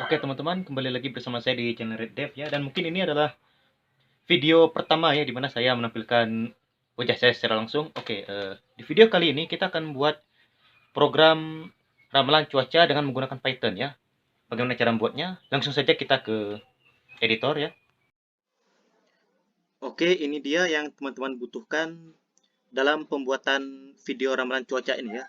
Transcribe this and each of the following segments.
Oke teman-teman, kembali lagi bersama saya di channel Red Dev ya. Dan mungkin ini adalah video pertama ya, dimana saya menampilkan wajah saya secara langsung. Oke, di video kali ini kita akan buat program ramalan cuaca dengan menggunakan Python ya. Bagaimana cara membuatnya? Langsung saja kita ke editor ya. Oke, ini dia yang teman-teman butuhkan dalam pembuatan video ramalan cuaca ini ya.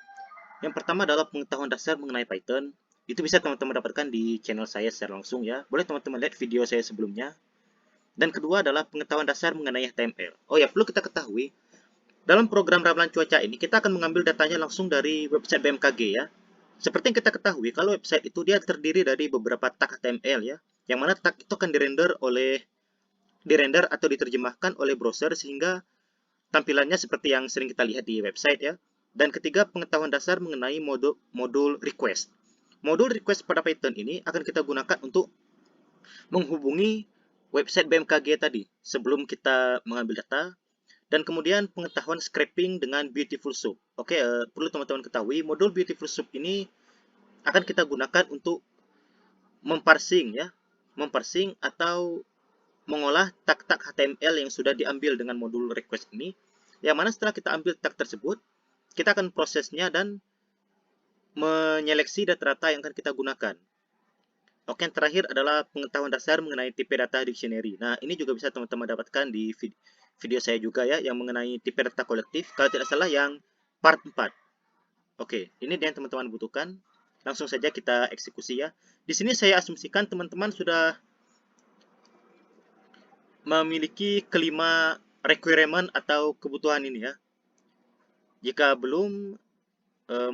Yang pertama adalah pengetahuan dasar mengenai Python. Itu bisa teman-teman dapatkan di channel saya secara langsung ya. Boleh teman-teman lihat video saya sebelumnya. Dan kedua adalah pengetahuan dasar mengenai HTML. Oh ya, perlu kita ketahui, dalam program ramalan cuaca ini, kita akan mengambil datanya langsung dari website BMKG ya. Seperti yang kita ketahui, kalau website itu dia terdiri dari beberapa tag HTML ya, yang mana tag itu akan dirender atau diterjemahkan oleh browser sehingga tampilannya seperti yang sering kita lihat di website ya. Dan ketiga, pengetahuan dasar mengenai modul request. Modul request pada Python ini akan kita gunakan untuk menghubungi website BMKG tadi sebelum kita mengambil data, dan kemudian pengetahuan scraping dengan Beautiful Soup. Oke, perlu teman-teman ketahui, modul Beautiful Soup ini akan kita gunakan untuk memparsing ya, memparsing atau mengolah tag-tag HTML yang sudah diambil dengan modul request ini, yang mana setelah kita ambil tag tersebut, kita akan prosesnya dan menyeleksi data-data yang akan kita gunakan. Oke, yang terakhir adalah pengetahuan dasar mengenai tipe data dictionary. Nah, ini juga bisa teman-teman dapatkan di video saya juga ya, yang mengenai tipe data kolektif. Kalau tidak salah yang part 4. Oke, ini dia yang teman-teman butuhkan. Langsung saja kita eksekusi ya. Di sini saya asumsikan teman-teman sudah memiliki kelima requirement atau kebutuhan ini ya. Jika belum,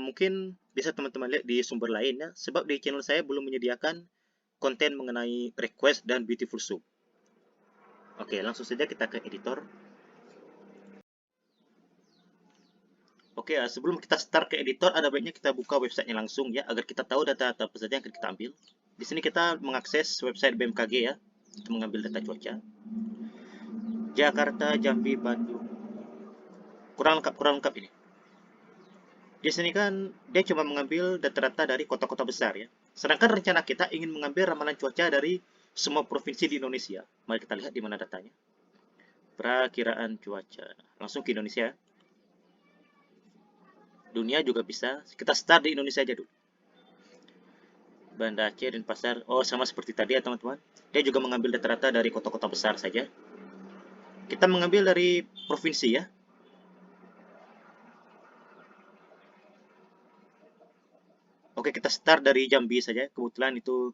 mungkin bisa teman-teman lihat di sumber lain ya. Sebab di channel saya belum menyediakan konten mengenai request dan Beautiful Soup. Oke, langsung saja kita ke editor. Oke, sebelum kita start ke editor, ada baiknya kita buka websitenya langsung ya, agar kita tahu data-data apa saja yang akan kita ambil. Di sini kita mengakses website BMKG ya, untuk mengambil data cuaca. Jakarta, Jambi, Bandung. Kurang lengkap ini. Di sini kan dia cuma mengambil data-data dari kota-kota besar ya. Sedangkan rencana kita ingin mengambil ramalan cuaca dari semua provinsi di Indonesia. Mari kita lihat di mana datanya. Perakiraan cuaca. Langsung ke Indonesia. Dunia juga bisa. Kita start di Indonesia aja dulu. Banda Aceh dan Pasar. Oh, sama seperti tadi ya teman-teman. Dia juga mengambil data-data dari kota-kota besar saja. Kita mengambil dari provinsi ya. Oke, kita start dari Jambi saja. Kebetulan itu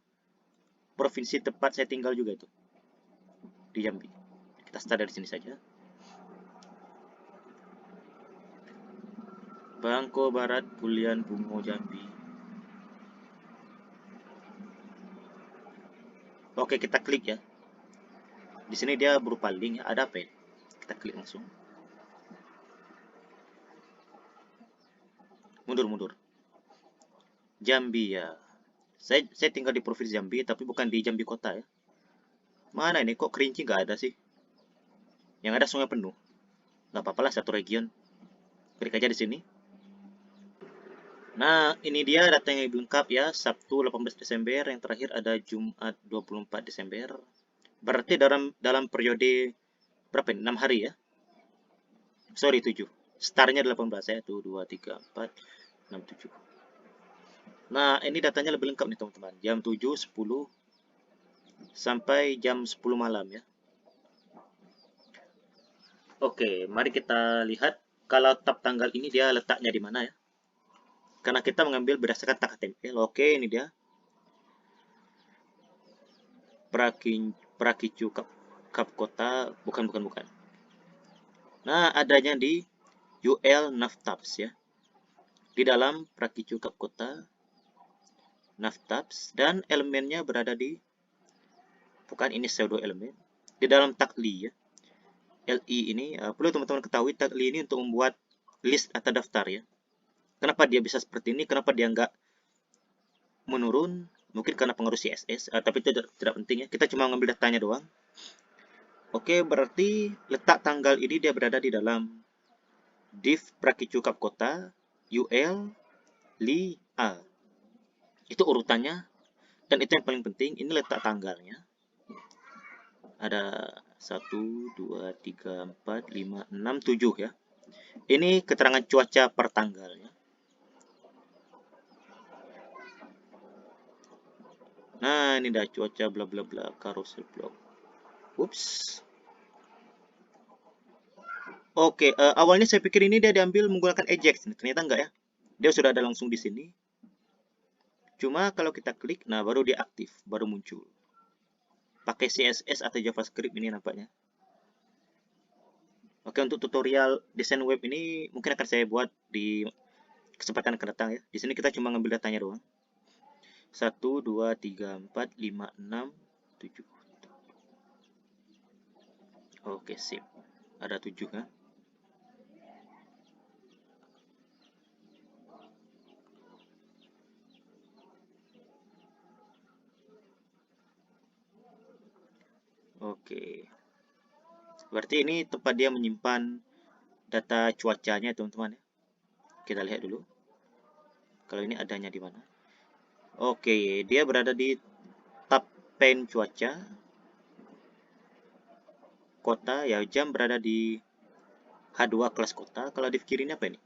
provinsi tempat saya tinggal juga itu. Di Jambi. Kita start dari sini saja. Bangko Barat, Pulian, Bungo, Jambi. Oke, kita klik ya. Di sini dia berupa link ya. Ada apa ya? Kita klik langsung. Mundur. Jambi ya. Saya tinggal di provinsi Jambi, tapi bukan di Jambi kota ya. Mana ini kok Kerinci nggak ada sih? Yang ada Sungai Penuh. Nggak apa-apa lah, satu region. Klik aja di sini. Nah, ini dia data yang lebih lengkap ya. Sabtu 18 Desember, yang terakhir ada Jumat 24 Desember. Berarti dalam periode berapa ini? 6 hari ya. Sorry, 7. Startnya 18 ya. 1, 2, 3, 4, 6, 7. Nah, ini datanya lebih lengkap nih teman-teman. Jam 7, 10, sampai jam 10 malam ya. Oke, mari kita lihat kalau tab tanggal ini dia letaknya di mana ya. Karena kita mengambil berdasarkan tag HTML. Oke, ini dia. Prakicu Kap Kota, bukan. Nah, adanya di UL Navtabs ya. Di dalam Prakicu Kap Kota Navtabs, dan elemennya berada di, bukan ini pseudo elemen, di dalam tag li ya. LI ini perlu teman-teman ketahui, tag li ini untuk membuat list atau daftar ya. Kenapa dia bisa seperti ini? Kenapa dia nggak menurun? Mungkin karena pengaruh CSS, tapi itu tidak penting ya. Kita cuma ngambil datanya doang. Oke, berarti letak tanggal ini dia berada di dalam div Prakicu Kap Kota UL li A. Itu urutannya Dan itu yang paling penting, ini letak tanggalnya. Ada 1, 2, 3, 4, 5, 6, 7 ya. Ini keterangan cuaca per tanggalnya. Nah, ini dah cuaca bla bla bla carousel blog. Ups. Oke, awalnya saya pikir ini dia diambil menggunakan Ajax, ternyata enggak ya. Dia sudah ada langsung di sini. Cuma kalau kita klik, nah baru dia aktif, baru muncul. Pakai CSS atau JavaScript ini nampaknya. Oke, untuk tutorial desain web ini mungkin akan saya buat di kesempatan akan datang ya. Di sini kita cuma ngambil datanya doang. 1, 2, 3, 4, 5, 6, 7. Oke, sip. Ada 7 kan? Oke. Berarti ini tempat dia menyimpan data cuacanya, teman-teman ya. Kita lihat dulu. Kalau ini adanya di mana? Oke, dia berada di tab pane cuaca. Kota, ya jam berada di H2 kelas kota. Kalau div kiri ini apa ini?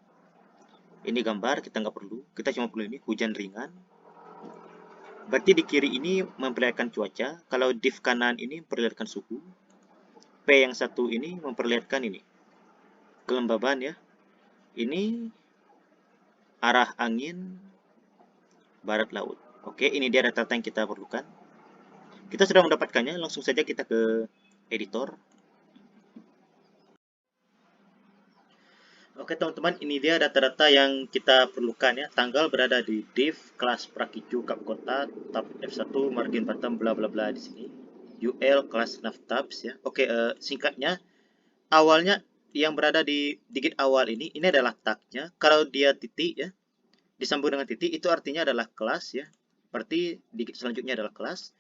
Ini gambar, kita nggak perlu. Kita cuma perlu ini, hujan ringan. Berarti di kiri ini memperlihatkan cuaca. Kalau div kanan ini memperlihatkan suhu. P yang satu ini memperlihatkan ini, kelembaban ya. Ini arah angin barat laut. Oke, ini dia data yang kita perlukan. Kita sudah mendapatkannya, langsung saja kita ke editor. Oke teman-teman, ini dia data-data yang kita perlukan ya. Tanggal berada di div, kelas prakicu kap kota, tab F1, margin bottom, bla bla bla di sini. UL, kelas navtabs ya. Oke, singkatnya, awalnya yang berada di digit awal ini adalah tagnya. Kalau dia titik ya, disambung dengan titik, itu artinya adalah kelas ya. Berarti digit selanjutnya adalah kelas.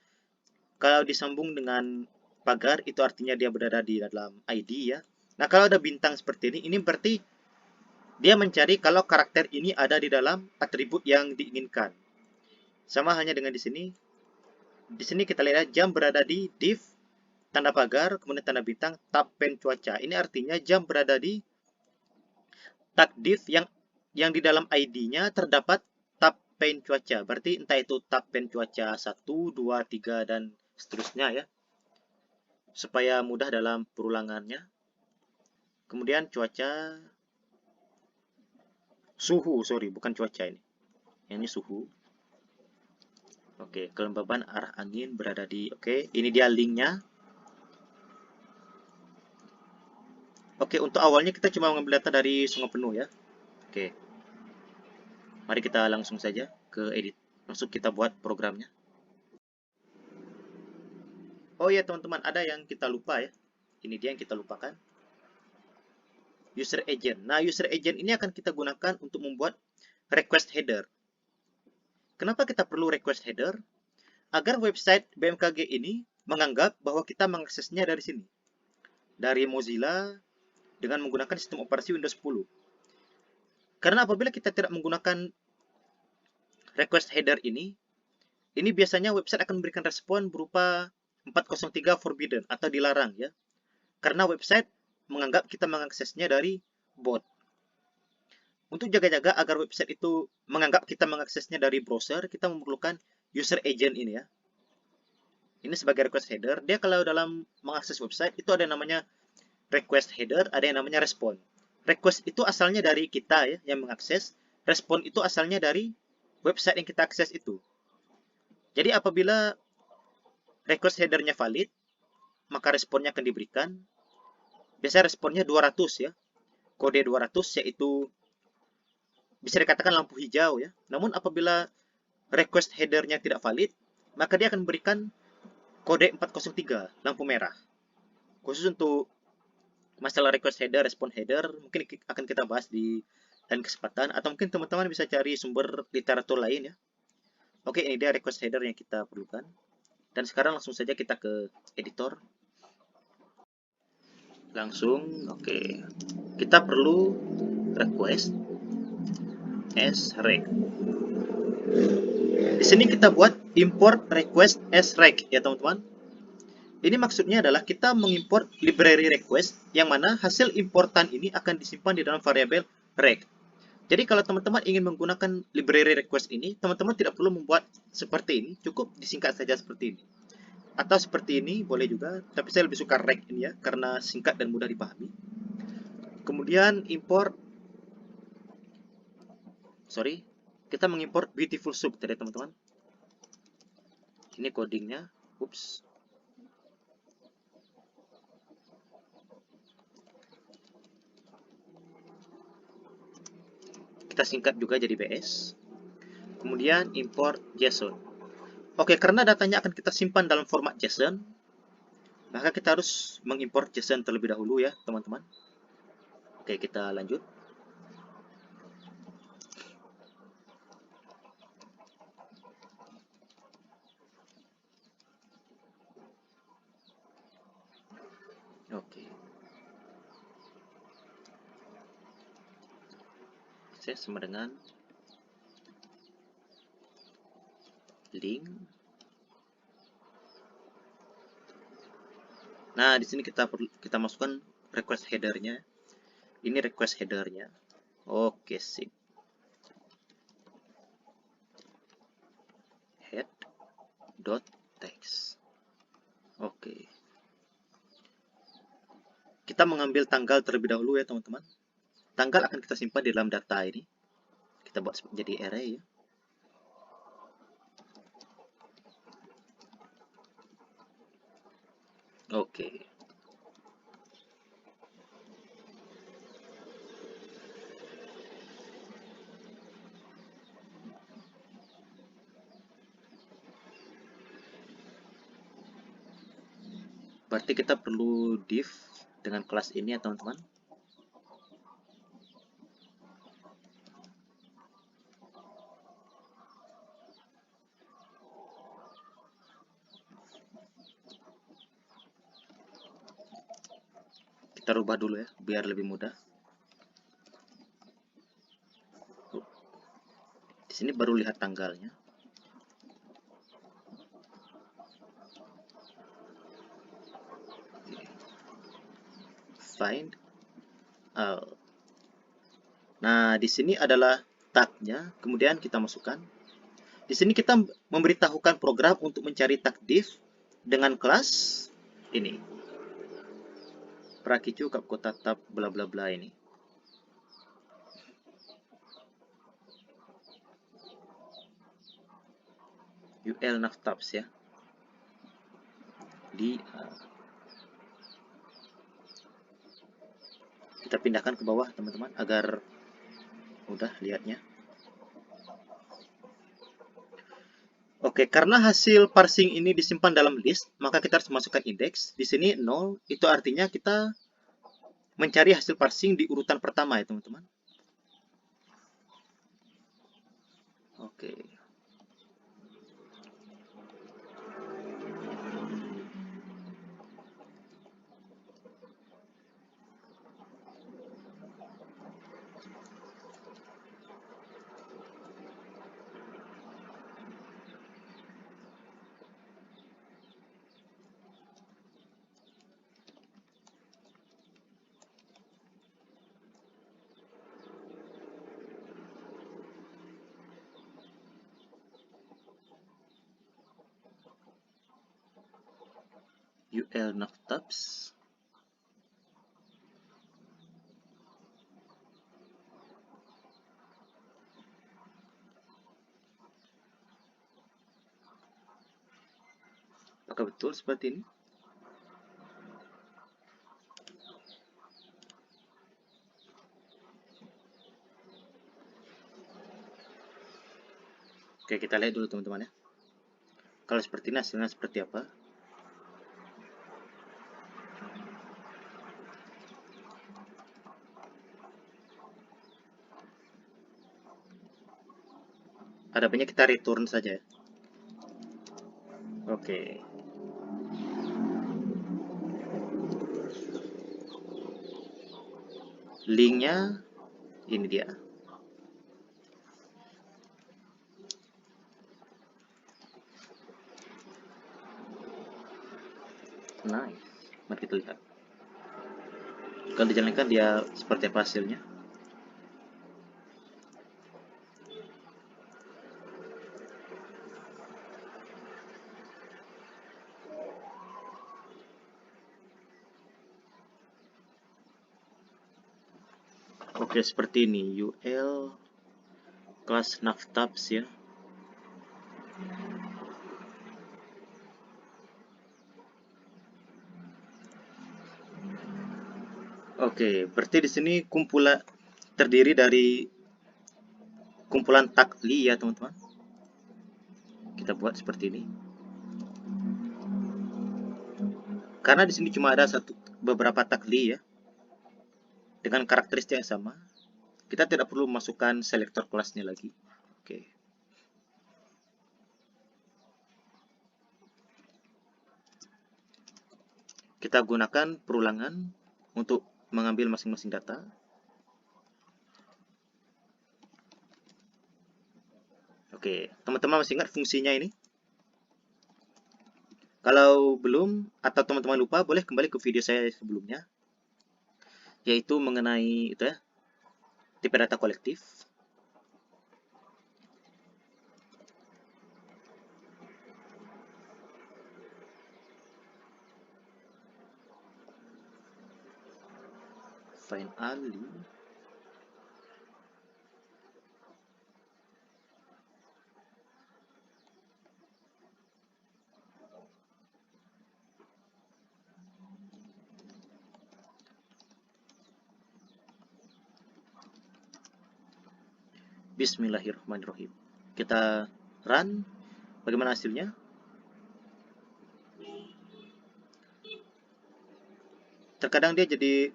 Kalau disambung dengan pagar, itu artinya dia berada di dalam ID ya. Nah, kalau ada bintang seperti ini berarti dia mencari kalau karakter ini ada di dalam atribut yang diinginkan. Sama halnya dengan di sini. Di sini kita lihat jam berada di div, tanda pagar, kemudian tanda bintang, tab pen cuaca. Ini artinya jam berada di tag div yang di dalam ID-nya terdapat tab pen cuaca. Berarti entah itu tab pen cuaca 1, 2, 3, dan seterusnya ya. Supaya mudah dalam perulangannya. Kemudian cuaca, suhu, sorry, bukan cuaca ini. Yang ini suhu. Oke, kelembaban arah angin berada di, oke, ini dia linknya. Oke, untuk awalnya kita cuma mengambil data dari Sungai Penuh ya. Oke, mari kita langsung saja ke edit. Langsung kita buat programnya. Oh ya teman-teman, ada yang kita lupa ya. Ini dia yang kita lupakan. User agent. Nah, user agent ini akan kita gunakan untuk membuat request header. Kenapa kita perlu request header? Agar website BMKG ini menganggap bahwa kita mengaksesnya dari sini. Dari Mozilla dengan menggunakan sistem operasi Windows 10. Karena apabila kita tidak menggunakan request header ini biasanya website akan memberikan respon berupa 403 forbidden atau dilarang ya. Karena website menganggap kita mengaksesnya dari bot. Untuk jaga-jaga agar website itu menganggap kita mengaksesnya dari browser, kita memerlukan user agent ini ya. Ini sebagai request header. Dia kalau dalam mengakses website itu ada yang namanya request header, ada yang namanya respon. Request itu asalnya dari kita ya yang mengakses. Respon itu asalnya dari website yang kita akses itu. Jadi apabila request headernya valid, maka responnya akan diberikan. Biasanya responnya 200 ya. Kode 200 yaitu bisa dikatakan lampu hijau ya. Namun apabila request headernya tidak valid, maka dia akan memberikan kode 403, lampu merah. Khusus untuk masalah request header, respon header, mungkin akan kita bahas di lain kesempatan, atau mungkin teman-teman bisa cari sumber literatur lain ya. Oke, ini dia request header yang kita perlukan. Dan sekarang langsung saja kita ke editor. Langsung, oke. Kita perlu request as reg. Di sini kita buat import request as rec ya teman-teman. Ini maksudnya adalah kita mengimport library request yang mana hasil importan ini akan disimpan di dalam variabel rec. Jadi kalau teman-teman ingin menggunakan library request ini, teman-teman tidak perlu membuat seperti ini, cukup disingkat saja seperti ini. Atau seperti ini boleh juga, tapi saya lebih suka rec ini ya, karena singkat dan mudah dipahami. Kemudian kita mengimport beautiful soup tadi teman-teman. Ini codingnya, ups. Kita singkat juga jadi BS. Kemudian import JSON. Oke, karena datanya akan kita simpan dalam format JSON, maka kita harus mengimport JSON terlebih dahulu ya, teman-teman. Oke, kita lanjut. Oke. Saya sama dengan link. Nah, di sini kita masukkan request header-nya. Ini request header-nya. Oke, sip. Head.text. Oke. Kita mengambil tanggal terlebih dahulu ya, teman-teman. Tanggal akan kita simpan di dalam data ini. Kita buat jadi array ya. Oke. Berarti kita perlu div dengan kelas ini ya, teman-teman. Kita rubah dulu ya, biar lebih mudah. Di sini baru lihat tanggalnya. Find all. Nah, di sini adalah tag-nya, kemudian kita masukkan. Di sini kita memberitahukan program untuk mencari tag div dengan kelas ini. Prakicu kap kota tab bla bla bla ini. UL navtabs ya. Kita pindahkan ke bawah teman-teman agar mudah lihatnya. Oke, karena hasil parsing ini disimpan dalam list, maka kita harus masukkan indeks. Di sini 0, itu artinya kita mencari hasil parsing di urutan pertama ya teman-teman. Oke. UL navtabs. Apakah betul seperti ini? Oke, kita lihat dulu teman-teman ya. Kalau seperti ini hasilnya seperti apa? Ada banyak kita return saja ya. Oke. Linknya ini dia. Mari kita lihat. Kalau dijalankan dia seperti apa hasilnya. Oke, seperti ini. UL kelas Naftabs ya. Oke, berarti di sini kumpulan terdiri dari kumpulan takli ya, teman-teman. Kita buat seperti ini. Karena di sini cuma ada beberapa takli ya, dengan karakteristik yang sama, kita tidak perlu masukkan selektor kelasnya lagi. Oke. Kita gunakan perulangan untuk mengambil masing-masing data. Oke, teman-teman masih ingat fungsinya ini? Kalau belum, atau teman-teman lupa, boleh kembali ke video saya sebelumnya, yaitu mengenai itu ya, tipe data kolektif. Find Ali. Bismillahirrahmanirrahim. Kita run. Bagaimana hasilnya? Terkadang dia jadi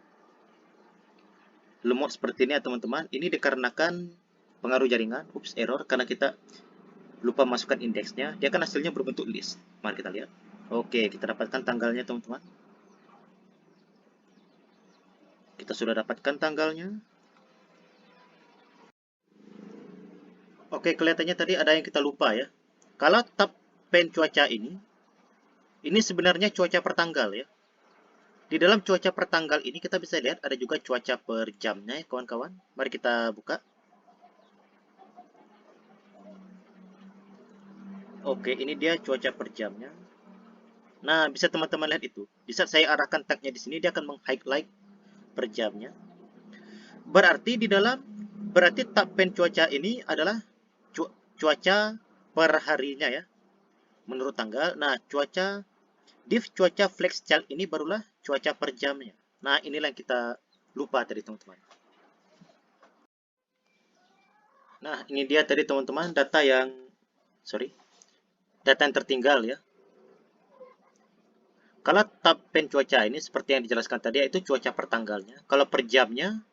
lemot seperti ini ya teman-teman. Ini dikarenakan pengaruh jaringan, error, karena kita lupa masukkan indeksnya. Dia kan hasilnya berbentuk list. Mari kita lihat. Oke, kita dapatkan tanggalnya teman-teman. Kita sudah dapatkan tanggalnya. Oke, kelihatannya tadi ada yang kita lupa ya. Kalau tab pen cuaca ini sebenarnya cuaca per tanggal ya. Di dalam cuaca per tanggal ini kita bisa lihat ada juga cuaca per jamnya ya kawan-kawan. Mari kita buka. Oke, ini dia cuaca per jamnya. Nah, bisa teman-teman lihat itu. Di saat saya arahkan tagnya di sini, dia akan meng-highlight per jamnya. Berarti tab pen cuaca ini adalah cuaca per harinya ya, menurut tanggal. Nah, div cuaca flex child ini barulah cuaca per jamnya. Nah, inilah yang kita lupa tadi teman-teman. Nah, ini dia tadi teman-teman data yang tertinggal ya. Kalau tab pen cuaca ini seperti yang dijelaskan tadi, itu cuaca per tanggalnya. Kalau per jamnya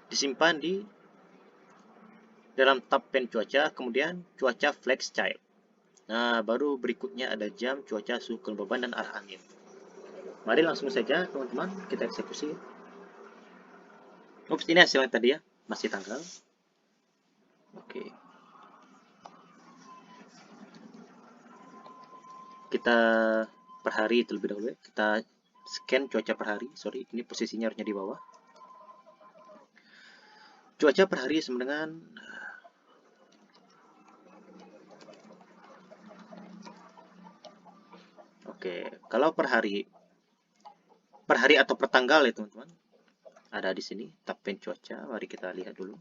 disimpan di dalam tab pen cuaca, kemudian cuaca flex child. Nah, baru berikutnya ada jam, cuaca, suhu kelembaban, dan arah angin. Mari langsung saja teman-teman kita eksekusi. Ups, ini hasil yang tadi ya, masih tanggal. Oke. Kita per hari terlebih dahulu ya. Kita scan cuaca per hari. Sorry, ini posisinya harusnya di bawah. Cuaca per hari sama dengan Oke, kalau per hari atau per tanggal ya teman-teman, ada di sini tab pen cuaca. Mari kita lihat dulu.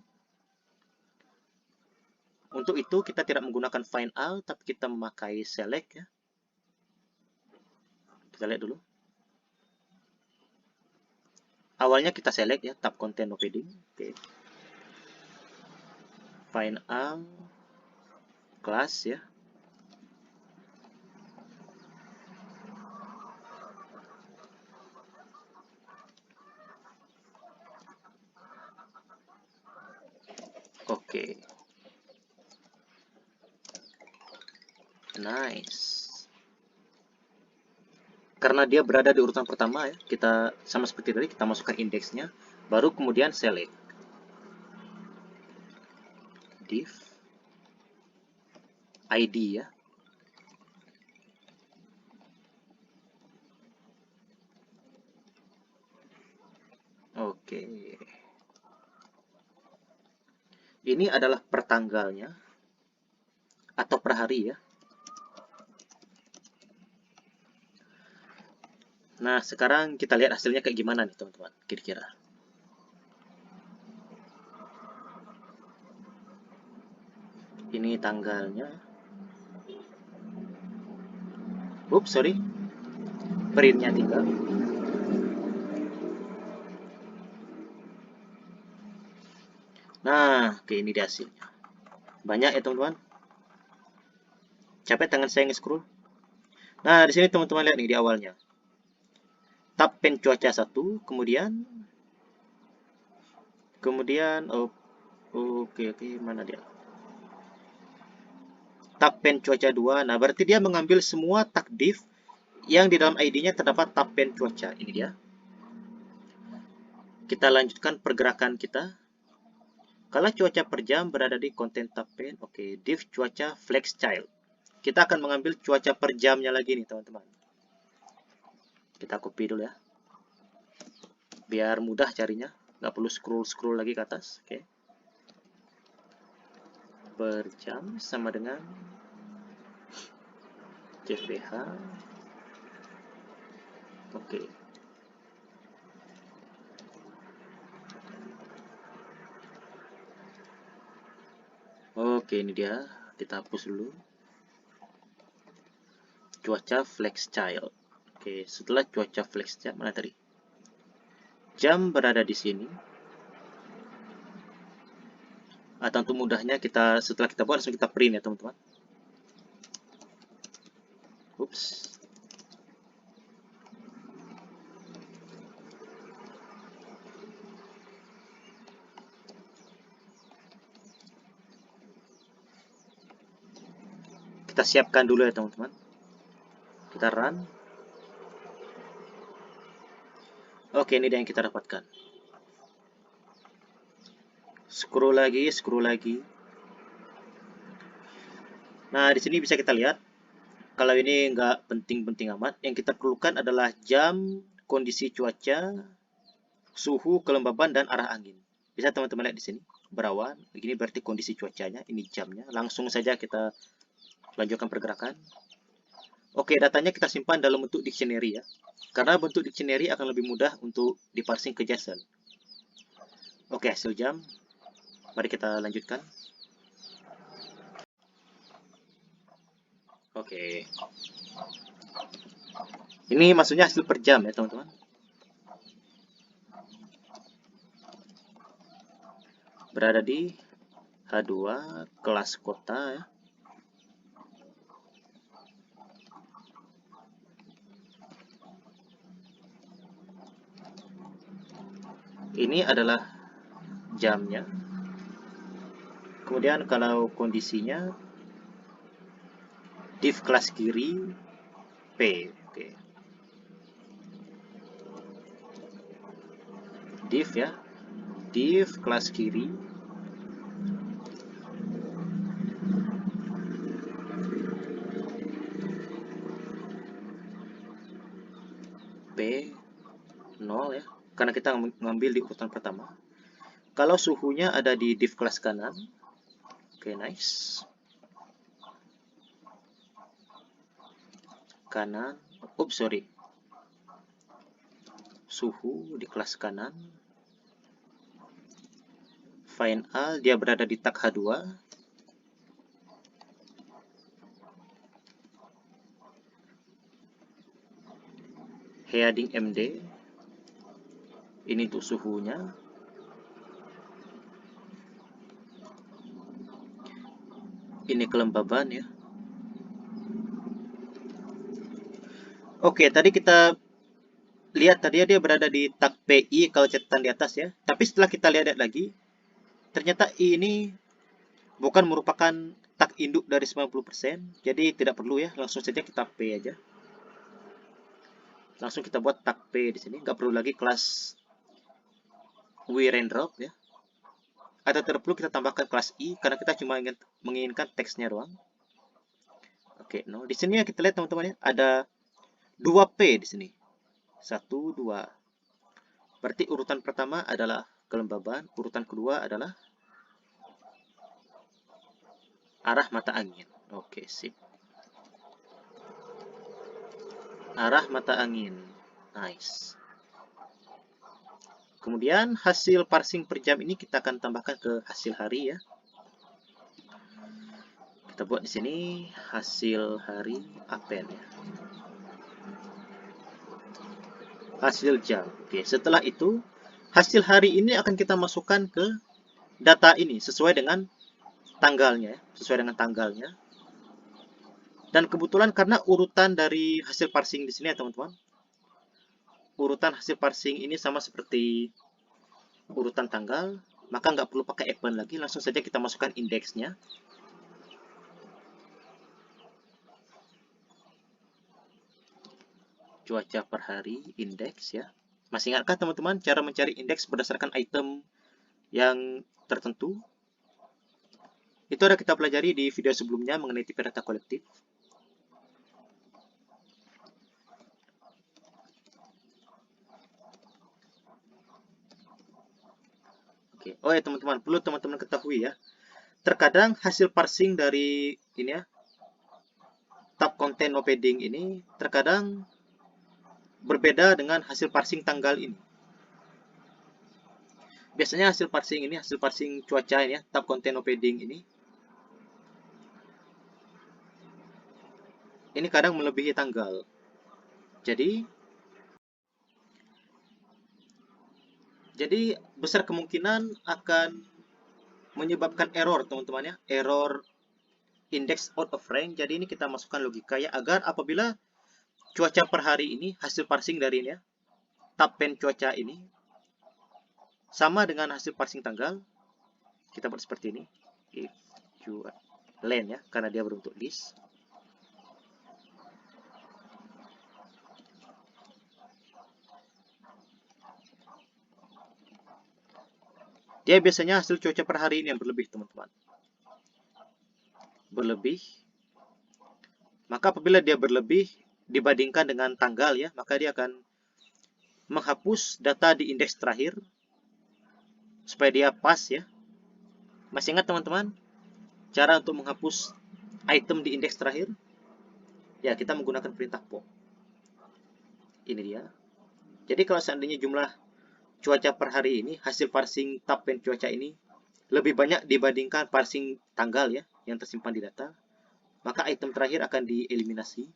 Untuk itu kita tidak menggunakan find all, tapi kita memakai select ya. Kita lihat dulu. Awalnya kita select ya, tab content no padding. Oke. Find all class ya. Oke. Nice. Karena dia berada di urutan pertama ya, kita sama seperti tadi, kita masukkan indeksnya, baru kemudian select. Div ID ya. Oke. Ini adalah per tanggalnya atau per hari ya. Nah, sekarang kita lihat hasilnya kayak gimana nih, teman-teman, kira-kira. Ini tanggalnya. Ups, sorry. Printnya tinggal. Nah, oke, ini dia hasilnya. Banyak ya, teman-teman. Capek tangan saya nge-scroll. Nah, di sini teman-teman lihat nih di awalnya. Tab pen cuaca 1, kemudian oke, mana dia? Tab pen cuaca 2. Nah, berarti dia mengambil semua tag div yang di dalam ID-nya terdapat tab pen cuaca. Ini dia. Kita lanjutkan pergerakan kita. Kalau cuaca per jam berada di konten tab pen, oke, div cuaca flex child. Kita akan mengambil cuaca per jamnya lagi nih, teman-teman. Kita copy dulu ya. Biar mudah carinya. Nggak perlu scroll-scroll lagi ke atas. Oke. Per jam sama dengan CPH. Oke. Oke, ini dia. Kita hapus dulu. Cuaca flex child. Oke, setelah cuaca flex child, mana tadi? Jam berada di sini. Atau untuk mudahnya kita setelah kita buat langsung kita print ya, teman-teman. Ups. Kita siapkan dulu ya, teman-teman. Kita run. Oke, ini dia yang kita dapatkan. Scroll lagi. Nah, di sini bisa kita lihat. Kalau ini nggak penting-penting amat. Yang kita perlukan adalah jam, kondisi cuaca, suhu, kelembaban, dan arah angin. Bisa teman-teman lihat di sini. Berawan. Begini berarti kondisi cuacanya. Ini jamnya. Langsung saja kita lanjutkan pergerakan. Oke, datanya kita simpan dalam bentuk dictionary ya. Karena bentuk dictionary akan lebih mudah untuk diparsing ke JSON. Oke, hasil jam. Mari kita lanjutkan. Oke. Ini maksudnya hasil per jam ya, teman-teman. Berada di H2 kelas kota ya. Ini adalah jamnya. Kemudian kalau kondisinya div kelas kiri P. Oke. Div ya. Div kelas kiri P 0 ya. Karena kita ngambil di urutan pertama. Kalau suhunya ada di div kelas kanan. Oke, nice. Kanan. Ups, sorry. Suhu di kelas kanan. Find all, dia berada di tag H2. Heading MD. Ini untuk suhunya. Ini kelembaban ya. Oke, tadi kita lihat tadi dia berada di tag PI kalau catatan di atas ya. Tapi setelah kita lihat lagi, ternyata I ini bukan merupakan tag induk dari 90%. Jadi tidak perlu ya, langsung saja kita P aja. Langsung kita buat tag P di sini, nggak perlu lagi kelas WRendrop ya. Atau tidak perlu kita tambahkan kelas I karena kita cuma menginginkan teksnya doang. Oke, no. Di sini ya kita lihat teman-teman ya, ada 2P di sini. 1, 2. Berarti urutan pertama adalah kelembaban, urutan kedua adalah arah mata angin. Oke, sip. Arah mata angin. Nice. Kemudian hasil parsing per jam ini kita akan tambahkan ke hasil hari ya. Kita buat di sini hasil hari append ya. Hasil jam. Oke, setelah itu hasil hari ini akan kita masukkan ke data ini sesuai dengan tanggalnya, sesuai dengan tanggalnya. Dan kebetulan karena urutan dari hasil parsing di sini ya teman-teman, urutan hasil parsing ini sama seperti urutan tanggal, maka nggak perlu pakai append lagi, langsung saja kita masukkan indeksnya. Cuaca per hari, indeks ya. Masih ingatkah teman-teman cara mencari indeks berdasarkan item yang tertentu? Itu ada kita pelajari di video sebelumnya mengenai tipe data kolektif. Oke. Oh ya teman-teman, perlu teman-teman ketahui ya. Terkadang hasil parsing dari ini ya, tab content no padding ini terkadang berbeda dengan hasil parsing tanggal ini. Biasanya hasil parsing cuaca ini ya, tab content no padding ini kadang melebihi tanggal. Jadi besar kemungkinan akan menyebabkan error teman-teman ya, error index out of range. Jadi ini kita masukkan logika ya, agar apabila cuaca per hari ini hasil parsing dari ini ya, tab pen cuaca ini sama dengan hasil parsing tanggal, kita buat seperti ini, if len ya, karena dia berbentuk list. Dia biasanya hasil cuaca per hari ini yang berlebih, teman-teman. Berlebih. Maka apabila dia berlebih dibandingkan dengan tanggal ya, maka dia akan menghapus data di indeks terakhir supaya dia pas ya. Masih ingat teman-teman cara untuk menghapus item di indeks terakhir? Ya, kita menggunakan perintah pop. Ini dia. Jadi kalau seandainya jumlah cuaca per hari ini, hasil parsing tab pen cuaca ini lebih banyak dibandingkan parsing tanggal ya, yang tersimpan di data, maka item terakhir akan dieliminasi.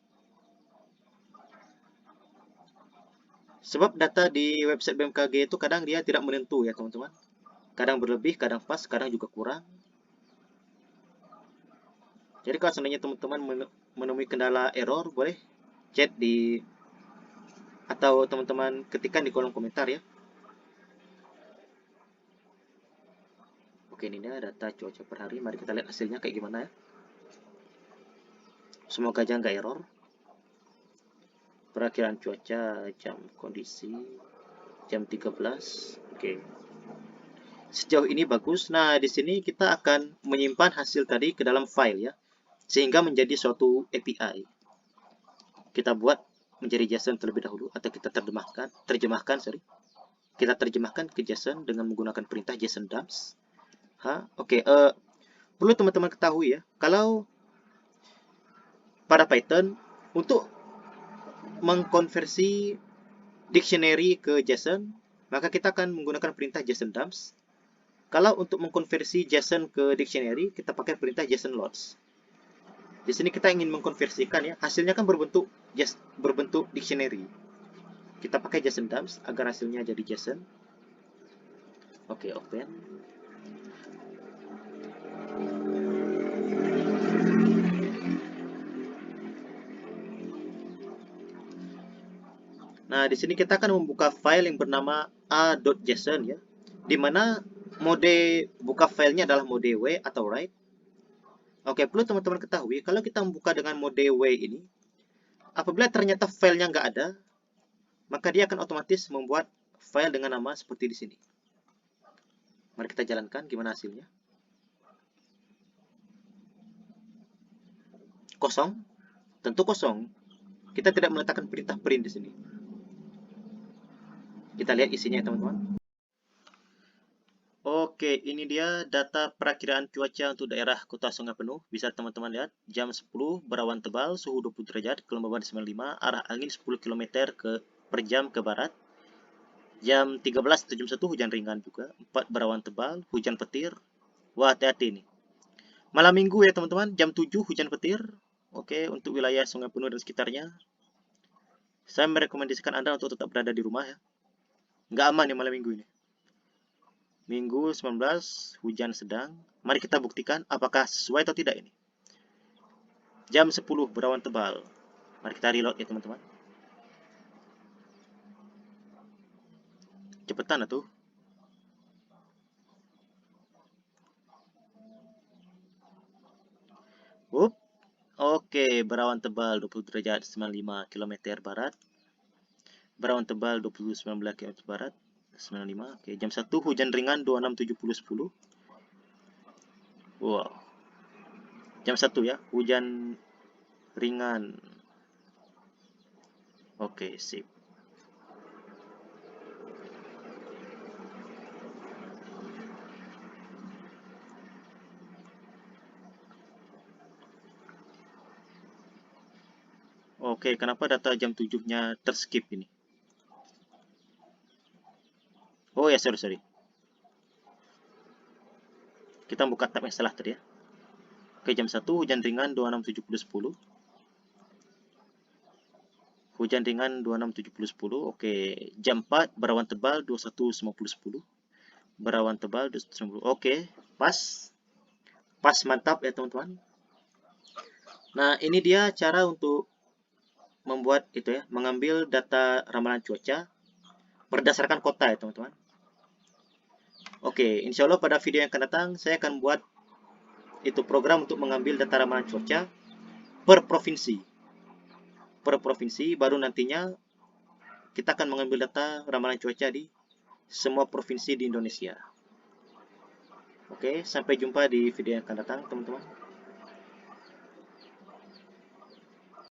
Sebab data di website BMKG itu kadang dia tidak menentu ya teman-teman. Kadang berlebih, kadang pas, kadang juga kurang. Jadi kalau seandainya teman-teman menemui kendala error, boleh chat di atau teman-teman ketikkan di kolom komentar ya. Oke, ini dia data cuaca per hari. Mari kita lihat hasilnya kayak gimana ya. Semoga aja nggak error. Perakhiran cuaca, jam kondisi, jam 13. Oke. Sejauh ini bagus. Nah, di sini kita akan menyimpan hasil tadi ke dalam file ya. Sehingga menjadi suatu API. Kita buat menjadi JSON terlebih dahulu, atau kita terjemahkan. Kita terjemahkan ke JSON dengan menggunakan perintah JSON dumps. Oke, perlu teman-teman ketahui ya, kalau pada Python untuk mengkonversi dictionary ke JSON, maka kita akan menggunakan perintah JSON dumps. Kalau untuk mengkonversi JSON ke dictionary, kita pakai perintah JSON loads. Di sini kita ingin mengkonversikan ya, hasilnya kan berbentuk dictionary. Kita pakai JSON dumps agar hasilnya jadi JSON. Oke, open. Nah, di sini kita akan membuka file yang bernama a.json ya, di mana mode buka filenya adalah mode W atau write. Oke, perlu teman-teman ketahui, kalau kita membuka dengan mode W ini, apabila ternyata filenya nggak ada, maka dia akan otomatis membuat file dengan nama seperti di sini. Mari kita jalankan gimana hasilnya. Kosong, tentu kosong. Kita tidak meletakkan perintah print di sini. Kita lihat isinya, teman-teman. Oke, ini dia data perakiraan cuaca untuk daerah Kota Sungai Penuh. Bisa teman-teman lihat, jam 10 berawan tebal, suhu 20 derajat, kelembaban 95, arah angin 10 km per jam ke barat. Jam 13 atau jam 1 hujan ringan juga, 4 berawan tebal, hujan petir. Wah, hati-hati nih. Malam minggu ya teman-teman, jam 7 hujan petir. Oke, untuk wilayah Sungai Penuh dan sekitarnya. Saya merekomendasikan Anda untuk tetap berada di rumah ya. Nggak aman ya malam minggu ini. Minggu 19, hujan sedang. Mari kita buktikan apakah sesuai atau tidak ini. Jam 10, berawan tebal. Mari kita reload ya teman-teman. Cepetan atuh. Oke, berawan tebal 20 derajat 95 km barat. Berawan tebal 19 km barat 95. Oke, jam 1 hujan ringan 26 70 10. Wow. Jam 1 ya, hujan ringan. Oke, sip. Oke, kenapa data jam 7-nya terskip ini? Oh ya, sorry. Kita buka tab yang salah tadi ya. Oke, jam 1 hujan ringan 26 70 10. Hujan ringan 26 70 10. Oke, jam 4 berawan tebal 21 50 10. Berawan tebal 21 50. Oke, pas. Pas, mantap ya teman-teman. Nah, ini dia cara untuk membuat itu ya, mengambil data ramalan cuaca berdasarkan kota ya teman-teman. Oke, insya Allah pada video yang akan datang saya akan buat itu program untuk mengambil data ramalan cuaca per provinsi. Per provinsi, baru nantinya kita akan mengambil data ramalan cuaca di semua provinsi di Indonesia. Oke, sampai jumpa di video yang akan datang teman-teman.